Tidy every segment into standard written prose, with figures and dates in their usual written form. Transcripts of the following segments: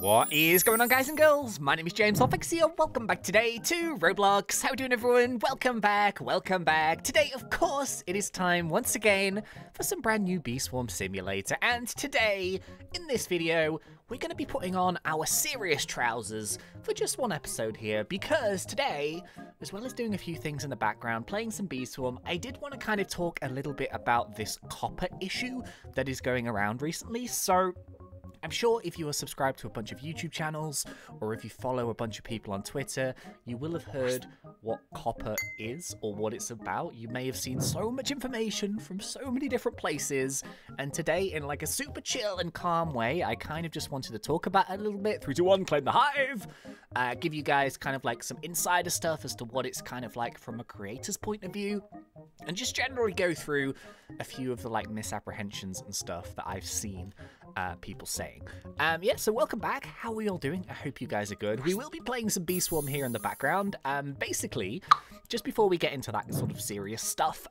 What is going on, guys and girls? My name is James Alfexia. Welcome back today to Roblox. How are you doing, everyone? Welcome back. Welcome back. Today, of course, it is time once again for some brand new Bee Swarm Simulator. And today, in this video, we're going to be putting on our serious trousers for just one episode here, because today, as well as doing a few things in the background, playing some Bee Swarm, I did want to kind of talk a little bit about this copper issue that is going around recently. So I'm sure if you are subscribed to a bunch of YouTube channels, or if you follow a bunch of people on Twitter, you will have heard what copper is or what it's about. You may have seen so much information from so many different places, and today, in like a super chill and calm way, I kind of just wanted to talk about it a little bit. 3, 2, 1, claim the hive! Give you guys kind of like some insider stuff as to what it's kind of like from a creator's point of view, and just generally go through a few of the like misapprehensions and stuff that I've seen people saying. Yeah, so welcome back. How are we all doing? I hope you guys are good. We will be playing some Bee Swarm here in the background. Basically, just before we get into that sort of serious stuff,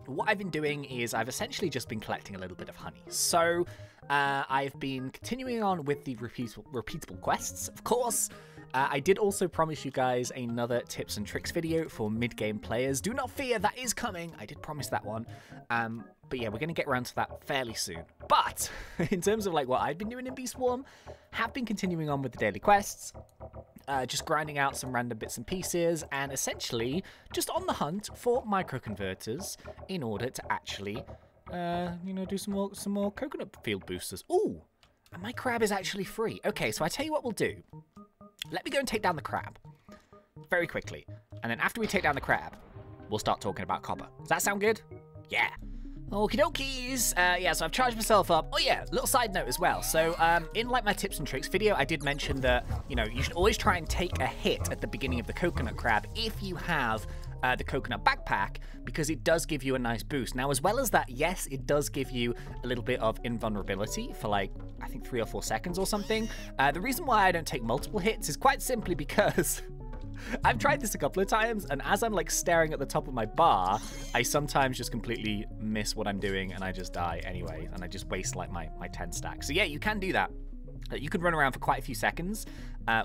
what I've been doing is I've essentially just been collecting a little bit of honey. So I've been continuing on with the repeatable quests, of course. I did also promise you guys another tips and tricks video for mid-game players. Do not fear, that is coming. I did promise that one. But yeah, we're going to get around to that fairly soon. But in terms of like what I've been doing in Bee Swarm, have been continuing on with the daily quests, just grinding out some random bits and pieces, and essentially just on the hunt for microconverters in order to actually, you know, do some more coconut field boosters. Ooh, and my crab is actually free. Okay, so I tell you what we'll do. Let me go and take down the crab very quickly, and then after we take down the crab, we'll start talking about copper. Does that sound good? Yeah. Okie dokies. Yeah, so I've charged myself up. Oh yeah, little side note as well. So in like my tips and tricks video, I did mention that, you know, you should always try and take a hit at the beginning of the coconut crab if you have the coconut backpack, because it does give you a nice boost. Now, as well as that, yes, it does give you a little bit of invulnerability for like, I think 3 or 4 seconds or something. The reason why I don't take multiple hits is quite simply because I've tried this a couple of times, and as I'm like staring at the top of my bar, I sometimes just completely miss what I'm doing and I just die anyway, and I just waste like my 10 stacks. So yeah, you can do that. You can run around for quite a few seconds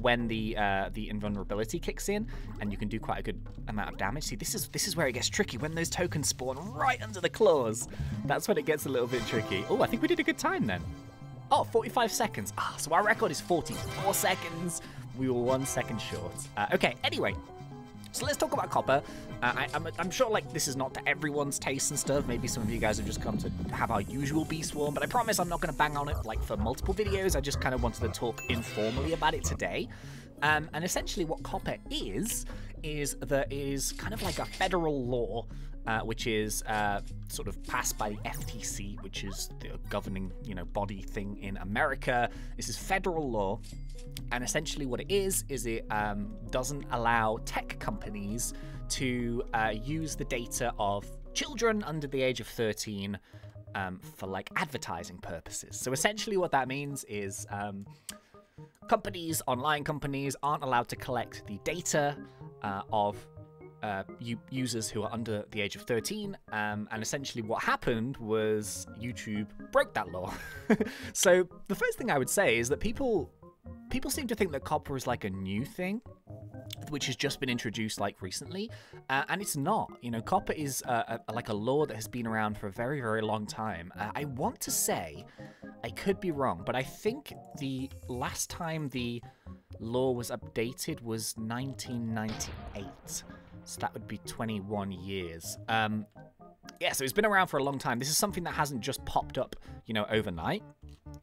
when the invulnerability kicks in, and you can do quite a good amount of damage. See, this is where it gets tricky, when those tokens spawn right under the claws. That's when it gets a little bit tricky. Oh, I think we did a good time then. Oh, 45 seconds. Ah, so our record is 44 seconds. We were 1 second short. Okay, anyway. So let's talk about copper. I'm sure like this is not to everyone's taste and stuff. Maybe some of you guys have just come to have our usual Bee Swarm, but I promise I'm not going to bang on it like for multiple videos. I just kind of wanted to talk informally about it today. And essentially what copper is that it is kind of like a federal law, which is sort of passed by the FTC, which is the governing, you know, body thing in America. This is federal law. And essentially what it is it doesn't allow tech companies to use the data of children under the age of 13 for like advertising purposes. So essentially what that means is companies, online companies, aren't allowed to collect the data of users who are under the age of 13, and essentially what happened was YouTube broke that law. So the first thing I would say is that people seem to think that copper is like a new thing, which has just been introduced like recently, and it's not. You know, copper is like a law that has been around for a very, very long time. I want to say, I could be wrong, but I think the last time the law was updated was 1998. So that would be 21 years. Yeah, so it's been around for a long time. This is something that hasn't just popped up, you know, overnight.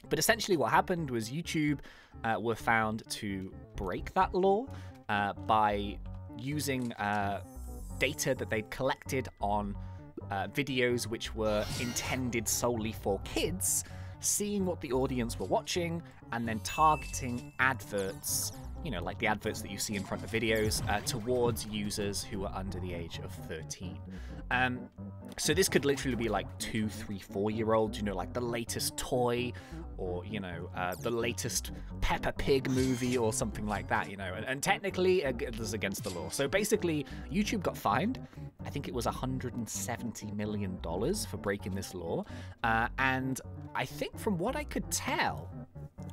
But essentially what happened was YouTube were found to break that law by using data that they'd collected on videos which were intended solely for kids, seeing what the audience were watching, and then targeting adverts, you know, like the adverts that you see in front of videos, towards users who are under the age of 13. So this could literally be like 2, 3, 4-year-olds, you know, like the latest toy, or, you know, the latest Peppa Pig movie or something like that, you know, and technically it was against the law. So basically, YouTube got fined. I think it was $170 million for breaking this law. And I think from what I could tell,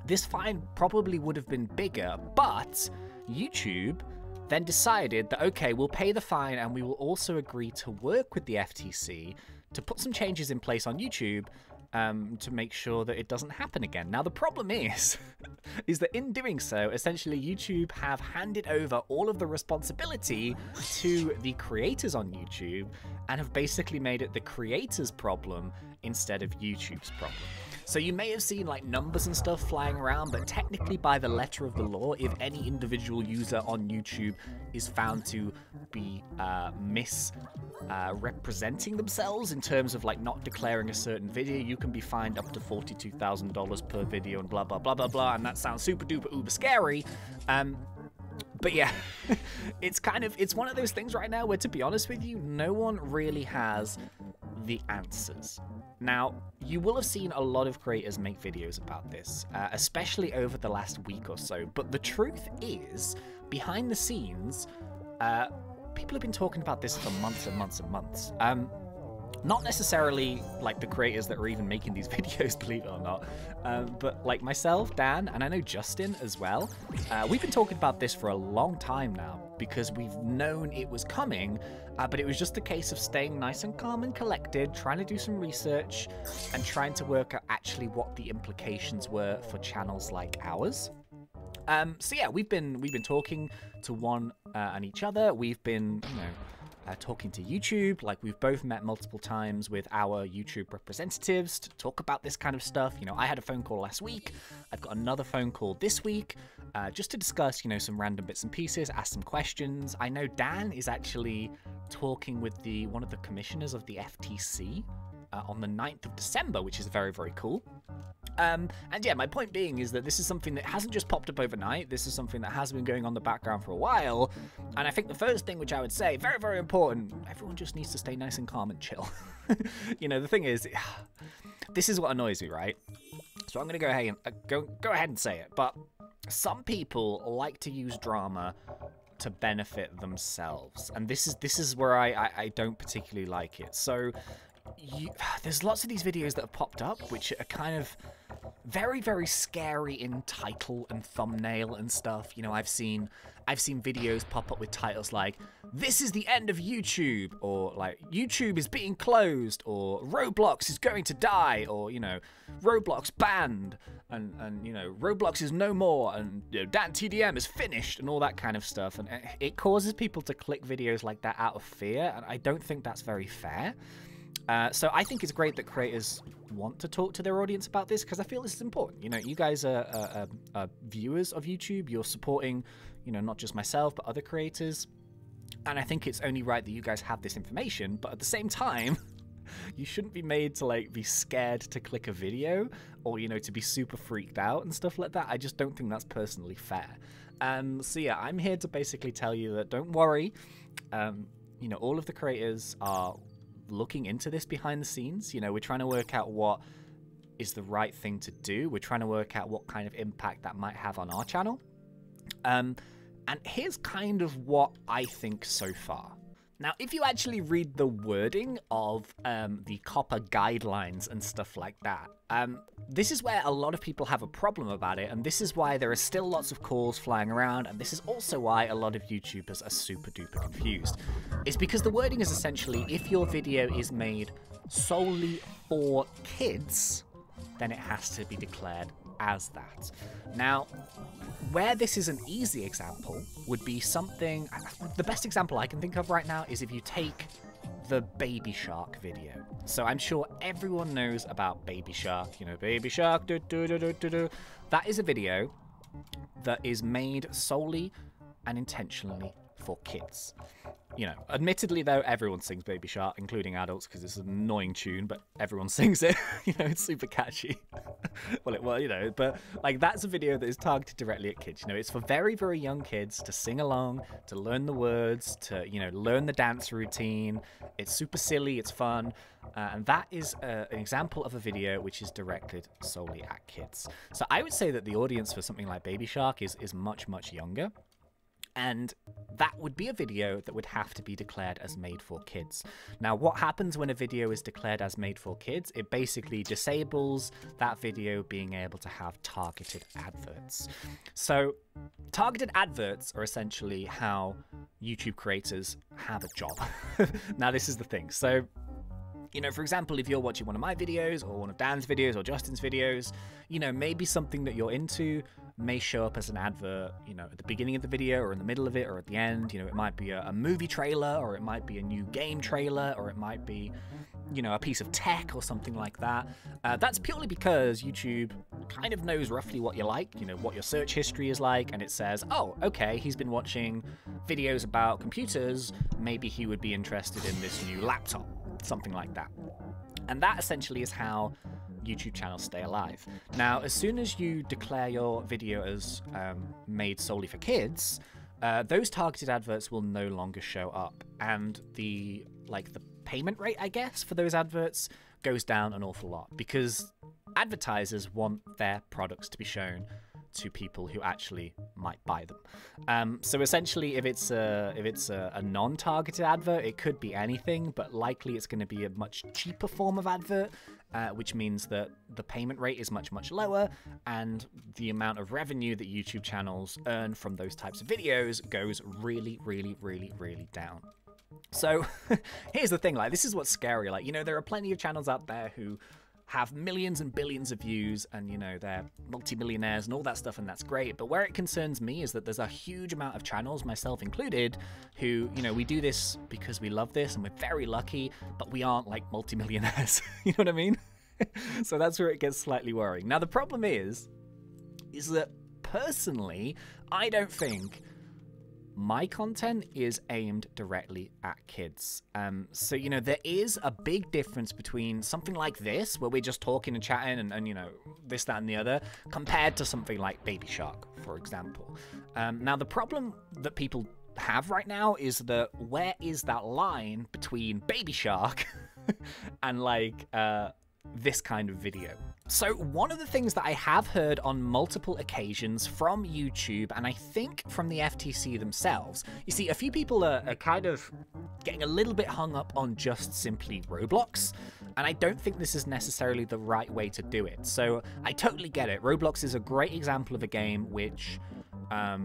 this fine probably would have been bigger, but YouTube then decided that, okay, we'll pay the fine and we will also agree to work with the FTC to put some changes in place on YouTube to make sure that it doesn't happen again. Now, the problem is that in doing so, essentially YouTube have handed over all of the responsibility to the creators on YouTube and have basically made it the creators' problem instead of YouTube's problem. So you may have seen like numbers and stuff flying around, but technically by the letter of the law, if any individual user on YouTube is found to be misrepresenting themselves in terms of like not declaring a certain video, you can be fined up to $42,000 per video and blah, blah, blah, blah, blah. And that sounds super duper uber scary. But yeah, it's one of those things right now where, to be honest with you, no one really has the answers. Now, you will have seen a lot of creators make videos about this, especially over the last week or so. But the truth is, behind the scenes, people have been talking about this for months and months and months. Not necessarily like the creators that are even making these videos, believe it or not, but like myself, Dan, and I know Justin as well. We've been talking about this for a long time now because we've known it was coming, but it was just a case of staying nice and calm and collected, trying to do some research and trying to work out actually what the implications were for channels like ours. So yeah, we've been talking to one and each other. We've been, talking to YouTube. Like, we've both met multiple times with our YouTube representatives to talk about this kind of stuff. I had a phone call last week. I've got another phone call this week, just to discuss, some random bits and pieces, ask some questions. I know Dan is actually talking with one of the commissioners of the FTC on the 9th of December, which is very, very cool. And yeah, my point being is that this is something that hasn't just popped up overnight. This is something that has been going on in the background for a while. And I think the first thing which I would say, very, very important, everyone just needs to stay nice and calm and chill. The thing is, this is what annoys me, right? So I'm going to go ahead and say it. But some people like to use drama to benefit themselves. And this is where I don't particularly like it. So there's lots of these videos that have popped up which are kind of very, very scary in title and thumbnail and stuff. I've seen videos pop up with titles like "This is the end of YouTube," or like "YouTube is being closed," or "Roblox is going to die," or "Roblox banned," and "Roblox is no more," and "Dan TDM is finished," and all that kind of stuff. And it causes people to click videos like that out of fear, and I don't think that's very fair. So I think it's great that creators want to talk to their audience about this, because I feel this is important. You guys are viewers of YouTube. You're supporting, not just myself, but other creators. And I think it's only right that you guys have this information. But at the same time, you shouldn't be made to be scared to click a video, or, to be super freaked out and stuff like that. I just don't think that's personally fair. So yeah, I'm here to basically tell you that don't worry. All of the creators are looking into this behind the scenes. We're trying to work out what is the right thing to do. We're trying to work out what kind of impact that might have on our channel. And here's kind of what I think so far. Now, if you actually read the wording of the COPPA guidelines and stuff like that, this is where a lot of people have a problem about it, and this is why there are still lots of calls flying around, and this is also why a lot of YouTubers are super duper confused. It's because the wording is essentially, if your video is made solely for kids, then it has to be declared as that. Now, where this is an easy example would be something, the best example I can think of right now is if you take the Baby Shark video. So I'm sure everyone knows about Baby Shark, Baby Shark, do, do, do, do, do, do. That is a video that is made solely and intentionally for kids. Admittedly though, everyone sings Baby Shark, including adults, because it's an annoying tune, but everyone sings it. It's super catchy. But that's a video that is targeted directly at kids. It's for very, very young kids to sing along, to learn the words, to, learn the dance routine. It's super silly, it's fun, and that is an example of a video which is directed solely at kids. So I would say that the audience for something like Baby Shark is much, much younger. And that would be a video that would have to be declared as made for kids. Now, what happens when a video is declared as made for kids? It basically disables that video being able to have targeted adverts. So targeted adverts are essentially how YouTube creators have a job. Now, this is the thing. So, you know, for example, if you're watching one of my videos or one of Dan's videos or Justin's videos, you know, maybe something that you're into may show up as an advert, you know, at the beginning of the video or in the middle of it or at the end. You know, it might be a movie trailer, or it might be a new game trailer, or it might be, you know, a piece of tech or something like that. That's purely because YouTube kind of knows roughly what you like, you know, what your search history is like, and it says, oh, okay, he's been watching videos about computers, maybe he would be interested in this new laptop, something like that. And that essentially is how YouTube channels stay alive. Now, as soon as you declare your video as made solely for kids, those targeted adverts will no longer show up, and the payment rate, I guess, for those adverts goes down an awful lot, because advertisers want their products to be shown to people who actually might buy them. So essentially, if it's a non-targeted advert, it could be anything, but likely it's going to be a much cheaper form of advert, which means that the payment rate is much, much lower, and the amount of revenue that YouTube channels earn from those types of videos goes really, really, really, really down. So here's the thing, like, this is what's scary. Like, you know, there are plenty of channels out there who have millions and billions of views, and, you know, they're multimillionaires and all that stuff, and that's great. But where it concerns me is that there's a huge amount of channels, myself included, who, you know, we do this because we love this and we're very lucky, but we aren't like multimillionaires. You know what I mean? So that's where it gets slightly worrying. Now, the problem is that personally, I don't think my content is aimed directly at kids. So, you know, there is a big difference between something like this, where we're just talking and chatting and you know, this, that, and the other, compared to something like Baby Shark, for example. Now, the problem that people have right now is that where is that line between Baby Shark and, like, this kind of video? So one of the things that I have heard on multiple occasions from YouTube, and I think from the FTC themselves, you see, a few people are kind of getting a little bit hung up on just simply Roblox, and I don't think this is necessarily the right way to do it. So I totally get it. Roblox is a great example of a game which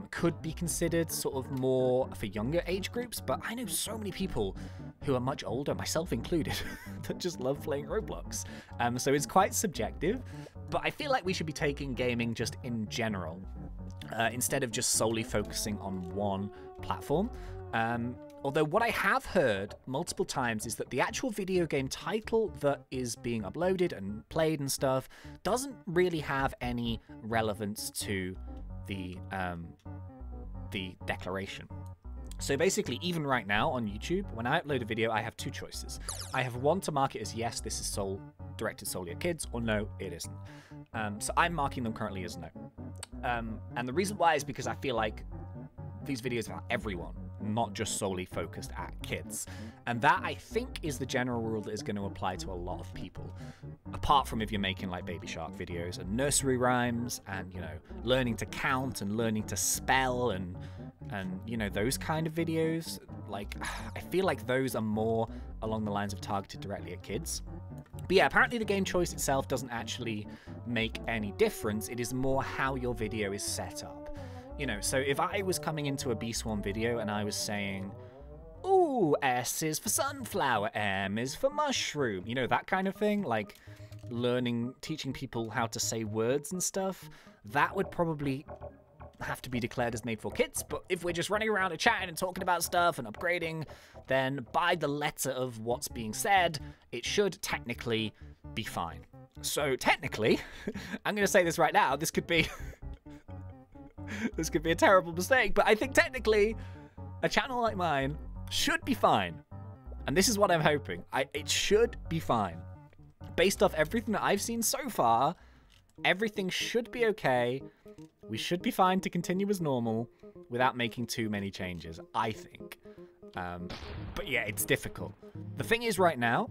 could be considered sort of more for younger age groups, but I know so many people who are much older, myself included, that just love playing Roblox. So it's quite subjective, but I feel like we should be taking gaming just in general, instead of just solely focusing on one platform. Although what I have heard multiple times is that the actual video game title that is being uploaded and played and stuff doesn't really have any relevance to the declaration. So basically, even right now on YouTube, when I upload a video, I have two choices. I have one to mark it as yes, this is directed solely at kids, or no, it isn't. So I'm marking them currently as no. And the reason why is because I feel like these videos are everyone, not just solely focused at kids. And that, I think, is the general rule that is going to apply to a lot of people. Apart from if you're making like Baby Shark videos and nursery rhymes and, you know, learning to count and learning to spell and you know, those kind of videos. Like, I feel like those are more along the lines of targeted directly at kids. But yeah, apparently the game choice itself doesn't actually make any difference. It is more how your video is set up. You know, so if I was coming into a Bee Swarm video and I was saying, ooh, S is for sunflower, M is for mushroom, you know, that kind of thing, like teaching people how to say words and stuff, that would probably have to be declared as made for kids. But if we're just running around and chatting and talking about stuff and upgrading, then by the letter of what's being said, it should technically be fine. So technically, I'm going to say this right now, this could be this could be a terrible mistake, but I think technically a channel like mine should be fine. And this is what I'm hoping. It should be fine. Based off everything that I've seen so far, everything should be okay. We should be fine to continue as normal without making too many changes, I think. But yeah, it's difficult. The thing is right now,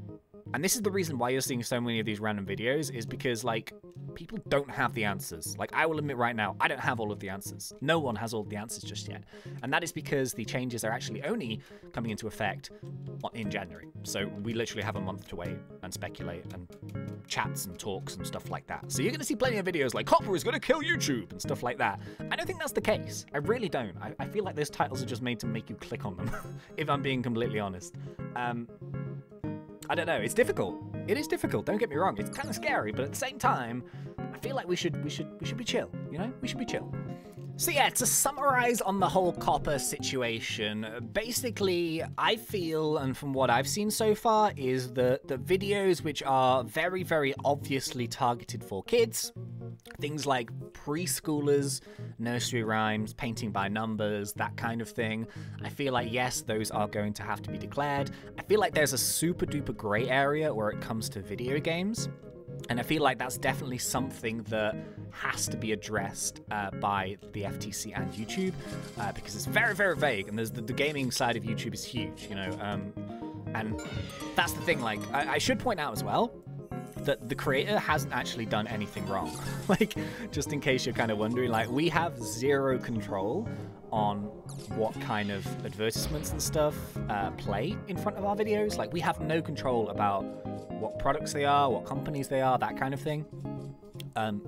and this is the reason why you're seeing so many of these random videos, is because, like, people don't have the answers. Like, I will admit right now, I don't have all of the answers. No one has all of the answers just yet. And that is because the changes are actually only coming into effect in January. So we literally have a month to wait and speculate and chats and talks and stuff like that. So you're going to see plenty of videos like Hopper is going to kill YouTube and stuff like that. I don't think that's the case. I really don't. I feel like those titles are just made to make you click on them, if I'm being completely honest. I don't know. It's difficult. It is difficult. Don't get me wrong. It's kind of scary, but at the same time, I feel like we should be chill. You know, we should be chill. So yeah, to summarize on the whole Copper situation, basically, I feel, and from what I've seen so far, is that the videos which are very, very obviously targeted for kids, things like preschoolers, nursery rhymes, painting by numbers, that kind of thing, I feel like, yes, those are going to have to be declared. I feel like there's a super duper gray area where it comes to video games. And I feel like that's definitely something that has to be addressed by the FTC and YouTube, because it's very, very vague. And there's the gaming side of YouTube is huge, you know. And that's the thing. Like, I should point out as well that the creator hasn't actually done anything wrong. Like, just in case you're kind of wondering, like, we have zero control on what kind of advertisements and stuff play in front of our videos. Like, we have no control about what products they are, what companies they are, that kind of thing.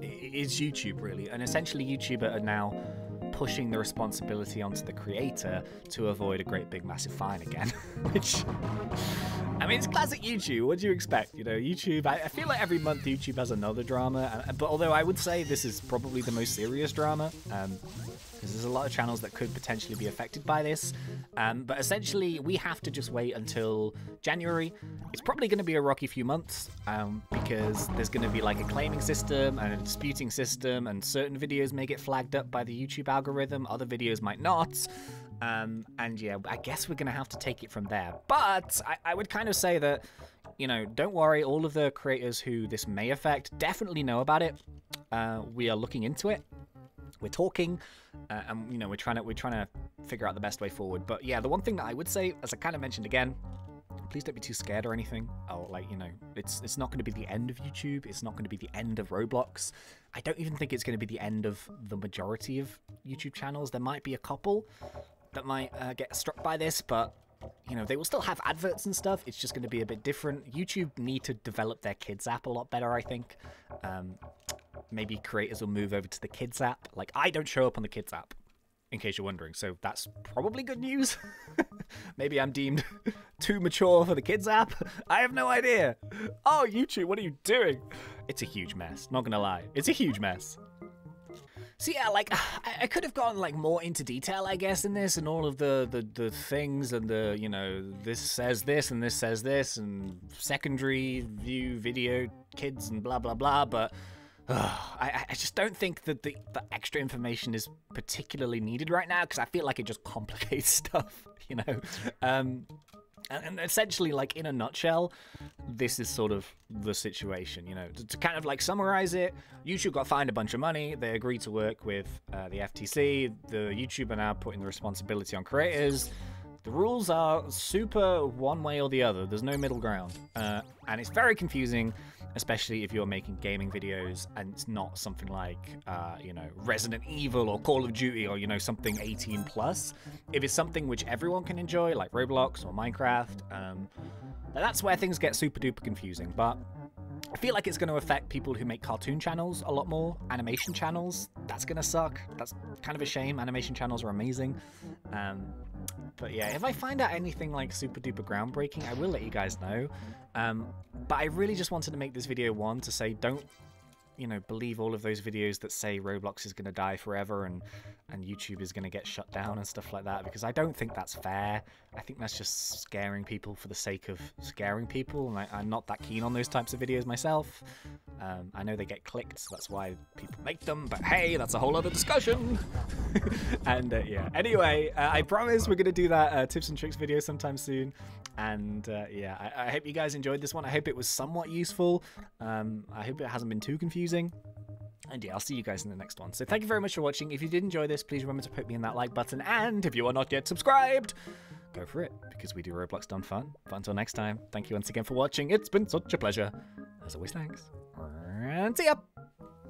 It's YouTube, really. And essentially, YouTube are now pushing the responsibility onto the creator to avoid a great big massive fine again. Which, I mean, it's classic YouTube. What do you expect? You know, YouTube, I feel like every month YouTube has another drama. But although I would say this is probably the most serious drama, because there's a lot of channels that could potentially be affected by this. But essentially, we have to just wait until January. It's probably going to be a rocky few months, because there's going to be like a claiming system and a disputing system, and certain videos may get flagged up by the YouTube algorithm, other videos might not. And yeah, I guess we're going to have to take it from there. But I would kind of say that, you know, don't worry, all of the creators who this may affect definitely know about it. We are looking into it. We're talking, and you know, we're trying to figure out the best way forward. But yeah, the one thing that I would say, as I kind of mentioned again, please don't be too scared or anything. Oh, like, you know, it's not going to be the end of YouTube. It's not going to be the end of Roblox. I don't even think it's going to be the end of the majority of YouTube channels. There might be a couple that might get struck by this, but you know, they will still have adverts and stuff. It's just going to be a bit different. YouTube need to develop their kids app a lot better, I think. Maybe creators will move over to the kids app. Like, I don't show up on the kids app, in case you're wondering, so that's probably good news. Maybe I'm deemed too mature for the kids app. I have no idea. Oh, YouTube, what are you doing? It's a huge mess, not gonna lie. It's a huge mess. So yeah, like, I could have gone like more into detail, I guess, in this, and all of the things, and the, you know, this says this and this says this, and secondary view video kids and blah blah blah, but I just don't think that the extra information is particularly needed right now, because I feel like it just complicates stuff, you know. And essentially, like, in a nutshell, this is sort of the situation, you know. To kind of like summarize it, YouTube got fined a bunch of money. They agreed to work with the FTC. The YouTube are now putting the responsibility on creators. The rules are super one way or the other. There's no middle ground. And it's very confusing, especially if you're making gaming videos and it's not something like, you know, Resident Evil or Call of Duty, or, you know, something 18 plus. If it's something which everyone can enjoy, like Roblox or Minecraft, that's where things get super duper confusing. But I feel like it's going to affect people who make cartoon channels a lot more. Animation channels, that's going to suck. That's kind of a shame. Animation channels are amazing. But yeah, if I find out anything like super duper groundbreaking, I will let you guys know. But I really just wanted to make this video, one, to say don't, you know, believe all of those videos that say Roblox is going to die forever and YouTube is going to get shut down and stuff like that, because I don't think that's fair. I think that's just scaring people for the sake of scaring people, and I'm not that keen on those types of videos myself. I know they get clicked, so that's why people make them, but hey, that's a whole other discussion. And yeah, anyway, I promise we're going to do that tips and tricks video sometime soon. And yeah, I hope you guys enjoyed this one. I hope it was somewhat useful. I hope it hasn't been too confusing. And yeah, I'll see you guys in the next one. So thank you very much for watching. If you did enjoy this, please remember to put me in that like button. And if you are not yet subscribed, go for it, because we do Roblox Done Fun. But until next time, thank you once again for watching. It's been such a pleasure. As always, thanks. And see ya!